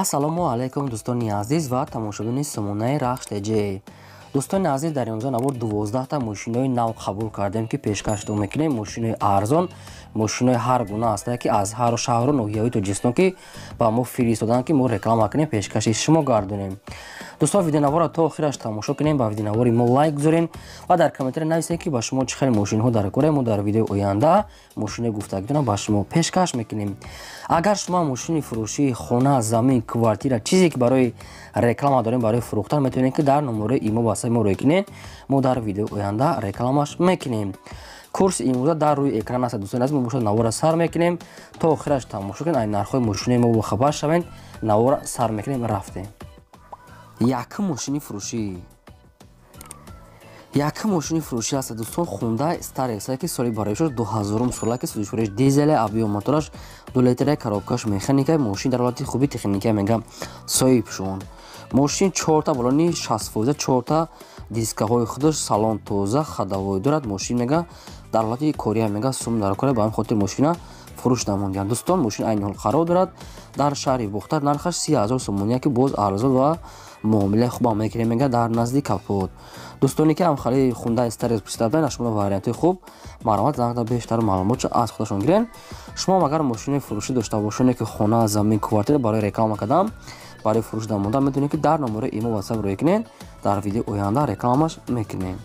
ассалому алайкум дӯстони азиз ва тамошобини сомонаи рахш теҷе. дӯстони азиз, дар имрӯза навор 12 та мошинои нав қабул кардем ки пешкашдо мекунем. Мошинои арзон, мошинои ҳар гуна ҳастанд ки аз ҳар шаҳру ноҳияҳои Тоҷикистон ки ба мо фиристоданд ки мо реклама кунем, пешкаши шумо гардонем. Дӯстон, видеонавора то охираш тамошо кунем, ба видеонавори мо лайк гузорен ва дар комментаре нависед ки ба шумо чӣ хел мошинҳо дар кора. Мо дар видеои оянда мошинои гуфтагидона ба шумо пешкаш мекунем. Агар шумо мошини фурӯшии хона, замин, квартира, чизе ки барои реклама дорем, барои фурӯхтан, метавонед ки дар номерои имо ба мо рой кунед. Мо дар видеои оянда рекламаш мекунем. курси имрӯза дар рӯи экран аст. дӯстони азиз, мо бошад навора сар мекунем то охираш тамошо кунед. ай нархҳои мошинои мо бохабар шавед. Навора сар мекунем, рафтем. Якум мошини фурӯшӣ аст. дӯстон, Hyundai Starex ки соли бароишаш 2000 сола ки сӯзишвориш дизеле, объём мотораш 2 литра, коробкаш механика, мошин дар ҳолати хуби техника мега соҳиб шуд. мошин 4 та балони 60%, 4 та дискаҳои худаш, салон тоза, ходовой дорад. мошин мега дар ҳолати кория мега сум дар кора, ба ҳамин хотир мошина фурӯш намондианд. дӯстон, мошин айни ҳол қарор дорад дар шаҳри Бухтар. нархаш 30000 сомония ки боз арзон ва муомилаи хуб мекунем мега дар назди Капот. дӯстоне ки ҳамхари Hyundai Starex писидадан, шумо вариантҳои хуб марҳамат зангда бештар маълумотро аз худашон гирен. шумо агар мошини фурӯшӣ дошта бошед ки хона, замин, квартира барои реклама кардам, барои фурӯш намондан, метавонед ки дар номерои имо ватсап рой кунед. дар видеои оянда рекламаш мекунем.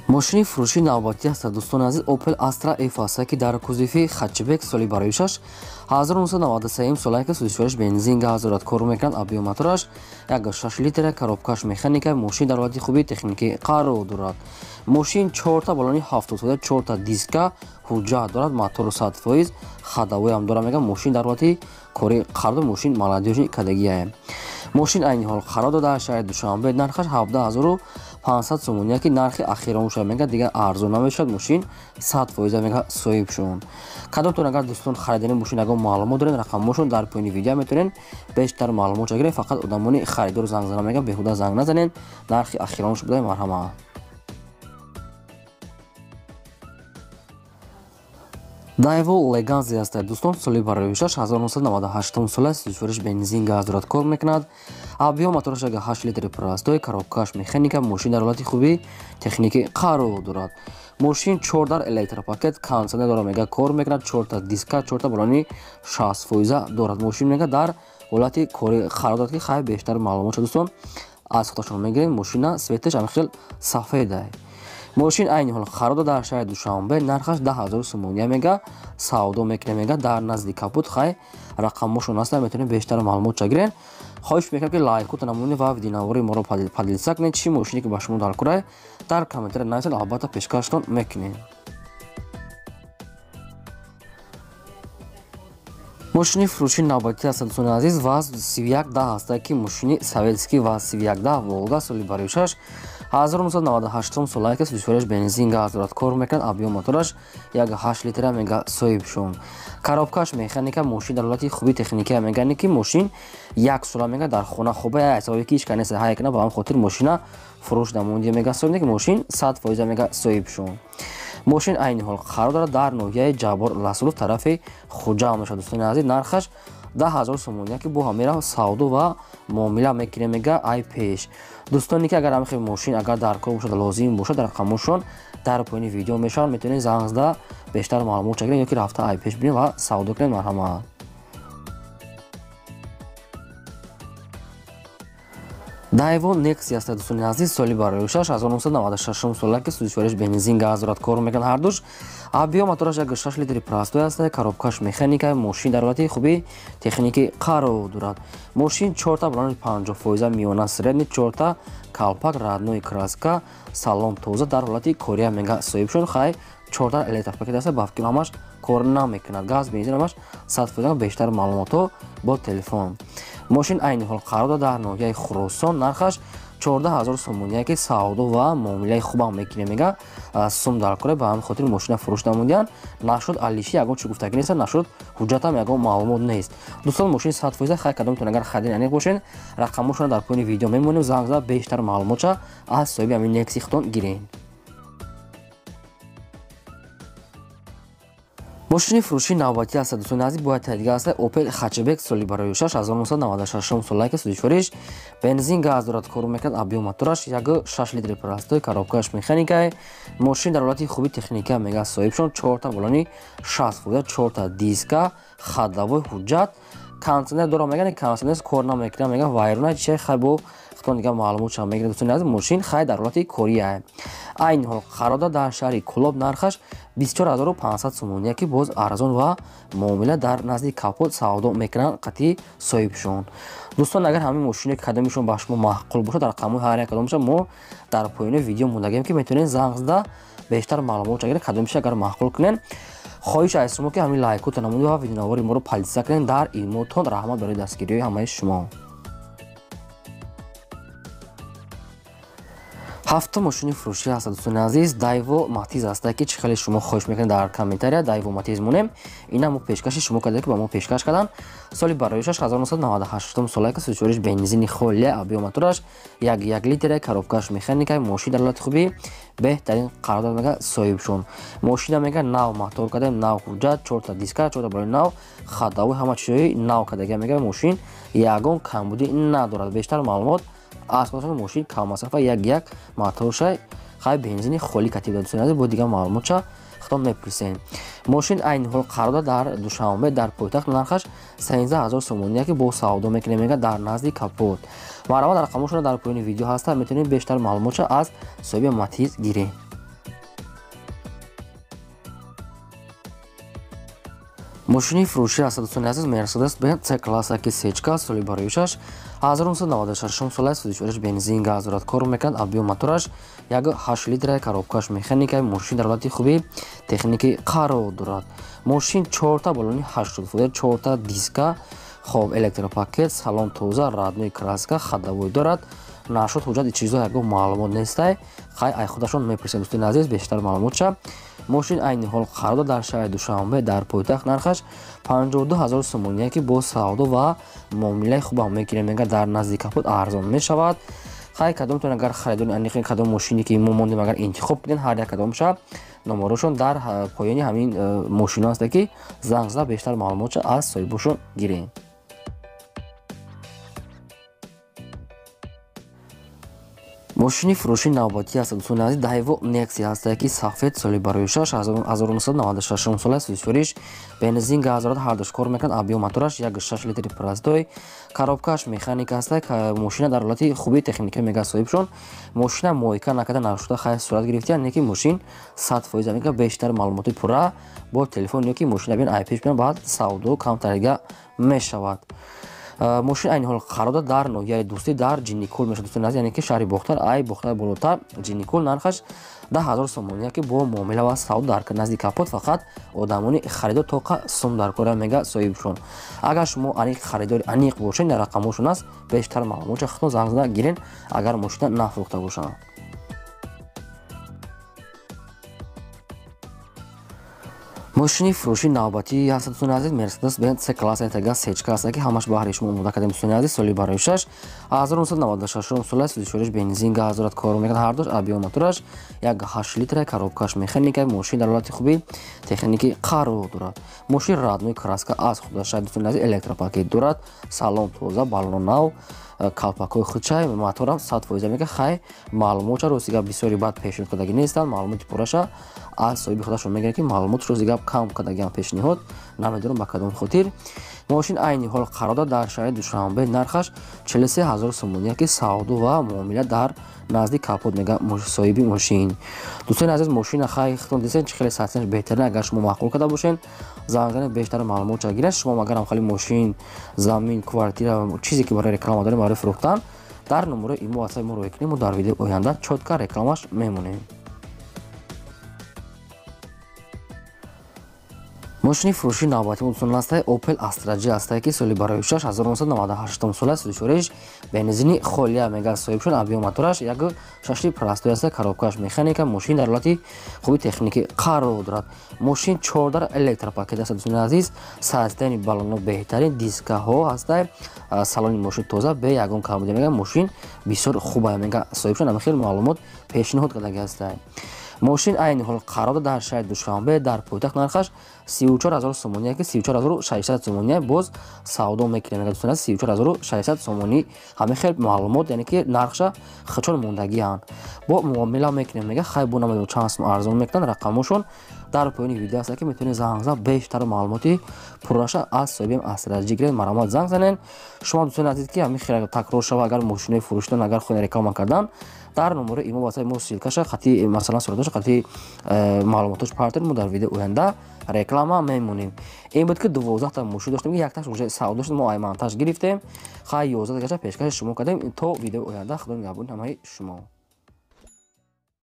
мошини фурӯшии навбатӣ аст. дӯстони азиз, Opel Astra F аст ки дар кузофи хатчбек, соли бароишаш 1993 сола ки сӯзишвориш бензин газ дорад, кор мекунад, объём мотораш 1.6 литра, коробкаш механика, мошин дар ҳолати хуби техникӣ қарор дорад. мошин 4 та балони 70%, 4 та диска ҳуҷҷат дорад, мотор 100%, ходовой ҳам дорад мега. мошин дар ҳолати кори қарду, мошин молодёжи кадагия. мошин айни ҳол қарор дорад дар шаҳри Душанбе. нархаш 17500 сомония ки нархи ахирон шуд мега, дигар арзон намешавад. мошин 100% мега соҳиб шуд. кадомтон агар дӯстон харидани мошин агар маълумот доред, рақамошон дар поини видео метавонед бештар маълумотро гиред. фақат одамони харидор занг зана мега, беҳуда занг назанед. нархи ахирон шуд, будай марҳамат. Daewoo Legacy аст. дӯстон, соли бароишаш 1998 сола, сӯзишвориш бензин газ дорад, кор мекунад, объём мотораш 8 литри простой, коробкаш механика, мошин дар ҳолати хуби техникӣ қарор дорад. мошин 4 дар электропакет, кондитсионер дорад мега, кор мекунад, 4 та диска, 4 та балони 60% дорад. мошин мега дар ҳолати кори қарор дорад ки хай бештар маълумотро дӯстон аз худашон мегирем. мошина светаш ҳамихел сафедай. мошин айни ҳол қарор дорад дар шаҳри Душанбе. нархаш 10000 сомония мега, савдо мекунем мега дар назди Капут. хай рақамошон ҳастанд, метавонед бештар маълумотро гирен. хоҳиш мекунам ки лайкота намоёнед ва видеонавори моро падилса кунед. чӣ мошине ки ба шумо дар кора дар комментаре нависед, албатта пешкаштон мекунем. мошини фурӯшии навбатӣ аст. дӯстони азиз, ваз 3110 аст ки мошини советский ваз 3110 Волга, соли бароишаш 1998 сола ки сӯзишвориш бензин газ дорад, кор мекунад, объём мотораш 1.8 литра мега соҳиб шуд. коробкаш механика, мошин дар ҳолати хуби техника мегани ки мошин 1 сола мега дар хона хуба ҳисоби ки ишка нест, ҳай кана ба ҳам хотир мошина фурӯш намонди мега соҳиб ки мошин 100% мега соҳиб шуд. мошин айни ҳол қарор дорад дар ноҳияи Ҷабор Расулов, тарафи Хуҷа мешавад. дӯстони азиз, нархаш 10000 сомония ки бо ҳамеро савдо ва муомила мекунем мега ай пеш. дӯстоне ки агар ҳамихел мошин агар дар кор бошад, лозим бошад, рақамошон дар поини видео мешаванд, метавонед занг зада бештар маълумотро гиред ё ки рафта ай пеш бинед ва савдо кунед. марҳамат. Daewoo Nexia аст. дӯстони азиз, соли бароишаш 1996 сола ки сӯзишвориш бензин газ дорад, кор мекунад ҳардуш, объём мотораш 1.6 литри простой аст, коробкаш механика, мошин дар ҳолати хуби техникӣ қарор дорад. мошин 4 та балони 50% миёна средни, 4 та калпак, родной краска, салон тоза, дар ҳолати кория мега соҳиб шуд. хай 4 та электропакет аст, баъд ки ҳамаш кор намекунад, газ бензин ҳамаш 100%. бештар маълумото бо телефон. мошин айни ҳол қарор дорад дар ноҳияи Хуросон. нархаш 14000 сомония ки савдо ва муомилаи хубам мекунем мега, сум дар кора, ба ҳамин хотир мошина фурӯш намондианд. нашуд алиши ягон чӣ гуфтагӣ нест, нашуд ҳуҷҷатам ягон маълумот нест. дӯстон, мошини 100% хай кадомтон агар харидин аниқ бошед, рақамошонро дар поини видео мемонем, занг зада бештар маълумотро аз соҳиби ҳамин Nexia худтон гиред. мошини фурӯшии навбатӣ ҳастад. дӯстони азиз, бояд таҳдига аст Opel Hatchback соли барои 1996 солае ки судишвориш бензин газ дорад, кор мекунад, объем мотораш 1.6 литри простой, коробкааш механикае. мошин дар ҳолати хуби техника мега соҳибшон 4 та балони 60 фут, 4 та диска, хаддавой ҳуҷҷат, кондитсионер дорад меган, кондитсионер кор намекунад мега вайрона чи хай бо хитон дига маълумот шам мегирад. дӯстони азиз, мошин хай дар ҳолати кория. айни ҳол қарода дар шаҳри Кӯлоб нархаш 24500 сомон, яки боз арзон ва муомила дар назди капот савдо мекунанд қатъи соҳибшон. дӯстон, агар ҳамин мошине кадомишон ба шумо маъқул бошад, рақамҳои ҳар як кадомаша мо дар поёни видео мондагем ки метавонед занг зада бештар маълумот гиред, кадомиша агар маъқул кунед. хоҳиш аз шумо ки ҳамин лайкота намудед ва видеонавори моро политсия кунед. дар илмотон раҳмат барои дастгириҳои ҳамаи шумо. ҳафта мошини фурӯшӣ ҳаст. дӯстони азиз, Daewoo Matiz аст ки чӣ хеле шумо хоҳиш мекунед дар комментария Daewoo Matiz монем. ина мо пешкаши шумо кардем ки ба мо пешкаш карданд. соли бароишаш 1998 солае ки судишвориш бензини холия, объем мотораш 1 литре, коробкааш механикаи, мошин дар ҳолати хуби беҳтарин қарордод мега соҳибшон. мошина мега нав мотор кардем, нав ҳуҷҷат, 4 та диска, 4 та балони нав, хаддавои ҳама чизои нав кардага мега. мошин ягон камбудӣ надорад. бештар маълумот аз мошин каммасрафа 1 моторшай хай бензини холӣ катиб дад. бо дигар маълумотша хитон мепурсем. мошин айни ҳол қарода дар Душанбе дар пойтахт нархаш 13000 сомон, яки бо савдо мекунем мега дар назди капот. марҳамат, рақамошона дар поёни видео ҳаста, метавонед бештар маълумотша аз соҳиби Matiz гиред. мошини фурӯшӣ ҳаст. дӯстони азиз, Mercedes-Benz C-класса ки сечка соли бароишаш 1996 солае судишвориш бензин газ дорад, кор мекунад, объем мотораш 1.8 литре, коробкааш механикаи, мошин дар ҳолати хуби техникӣ қарор дорад. мошин 4 та балони 80 фут, 4 та диска, хоб электропакет, салон тоза, раднои краска, хаддавой дорад, нашод ҳуҷҷат чизо ягон маълумот нестай. хай ай худашон мепурсем. дӯстони азиз, бештар маълумотша. мошин айни ҳол қарода дар шаҳри Душанбе дар пойтахт нархаш 52000 сомон, яки бо савдо ва муомилаи хубам мегирем мега дар назди капот арзон мешавад. хай кадомтон агар харидори аниқи кадом мошине ки мо мондем агар интихоб кунед, ҳар як кадомша номерошон дар поёни ҳамин мошино аст ки занг зада бештар маълумотша аз соҳибошон гирем. мошини фурӯшии навбатӣ ҳаст. дӯстони азиз, Daewoo Nexia ҳаст ки сафед соли бароишаш 1996 солае судишвориш бензин газ дорад, ҳардуш кор мекунад, объем мотораш 1.6 литри простой, коробкааш механика аст. мошина дар ҳолати хуби техника мега соҳибшон. мошина моҳика накарда навшуда хай сурат гирифтиян, не ки мошин 100% мега. бештар маълумоти пурра бо телефон ёки мошина бин айпеш бинад, баъд савдо камтарига мешавад. мошин айни ҳол қарода дар ноҳияи дӯстӣ дар Ҷинникӯл мешавад. дӯстони азиз, яъне ки шаҳри Бохтар, ай Бохтар болотар, Ҷинникӯл нархаш 10000 сомон, яки бо муомила ва савдо дар назди капот фақат одамони харидор тоқа сум дар кора мега соҳибшон. агар шумо аниқ харидори аниқ бошед, рақамошон аст, бештар маълумотша хитон занг зада гирен агар мошина нафрӯхта бошад. мошини фурӯшии навбатӣ ҳаст. дӯстони азиз, Mercedes-Benz C-класса тага сечка аст ки ҳамаш баҳри шумо омода кардем. дӯстони азиз, соли бароишаш 1996 солае судишвориш бензин газ дорад, кор мекунад, ҳардуш объем мотораш 1.8 литре, коробкааш механикаи, мошин дар ҳолати хуби техникӣ қарор дорад. мошин раднои краска аз худаша. дӯстони азиз, электропакет дорад, салон тоза, балон нав, калпакои худчай, моторам 100% мега. хай маълумотша росига бисёри бад пешниҳод кардаги нестанд. маълумоти пурраша аз соҳиби худашон мегиранд ки маълумотш росига кам кардагиам пешниҳод, намедонам ба кадом хотир. мошин айни ҳол қарода дар шаҳри Душанбе нархаш 43000 сомон, яки савдо ва муомила дар назди капот мега соҳиби мошин. дӯстони азиз, мошина хай хитон дисен чӣ хеле сатсиянаш беҳтарин. агар шумо маъқул карда бошед, занг занед, бештар маълумотша гиред. шумо агарам хали мошин, замин, квартира, чизе ки барои реклама дорем, барои фурӯхтан, дар номерои имо ватсаи мо роя кунед. мо дар видеои оянда чотка рекламаш мемонем. мошини фурӯшии навбатӣ дӯстон аст Opel Astra J аст ки соли бароишаш 1998 солае судишвориш бензини холия мега соҳибшон, объем мотораш 1.6 простой аст, коробкааш механика, мошин дар ҳолати хуби техникӣ қарор дорад. мошин 4 электропакет аст. дӯстони азиз, сайзтани балонҳо беҳтарин, дискаҳо аст, салони мошин тоза, бе ягон камбудӣ мега. мошин бисёр хуба мега соҳибшон. ҳама хел маълумот пешниҳод кардаги аст. мошин айни ҳол қарор дар шаҳри Душанбе дар пойтахт нархаш 34000 сомония ки 34600 сомония боз савдо мекунем. Мегӯяд дӯстон 34600 сомонӣ ҳамин хел маълумот, яъне ки нархша хачон мондагиянд. Бо муомила мекунем, мега хай бо намедон чанд сум арзон мекунанд рақамошон. Дар поёни видео аст ки метавонед занг зад бештар маълумоти пурраша аз соҳиби асраҷӣ гиред. Маромад занг занен. Шумо дӯстони азиз ки ҳамин хел такрор шава, агар мошинаи фурӯштан, агар хоҳед реклама кардан, дар номери имо васаи мо силкаша хати масалан суратош хати маълумотош партер мо дар видео оянда реклама мемонем. ин буд ки 12 та мошин доштем ки якташ уже савдо шуд, мо ай монтаж гирифтем. Хай 11 тагаша пешкаши шумо кардем. То видео оянда худо нигаҳбони ҳамаи шумо.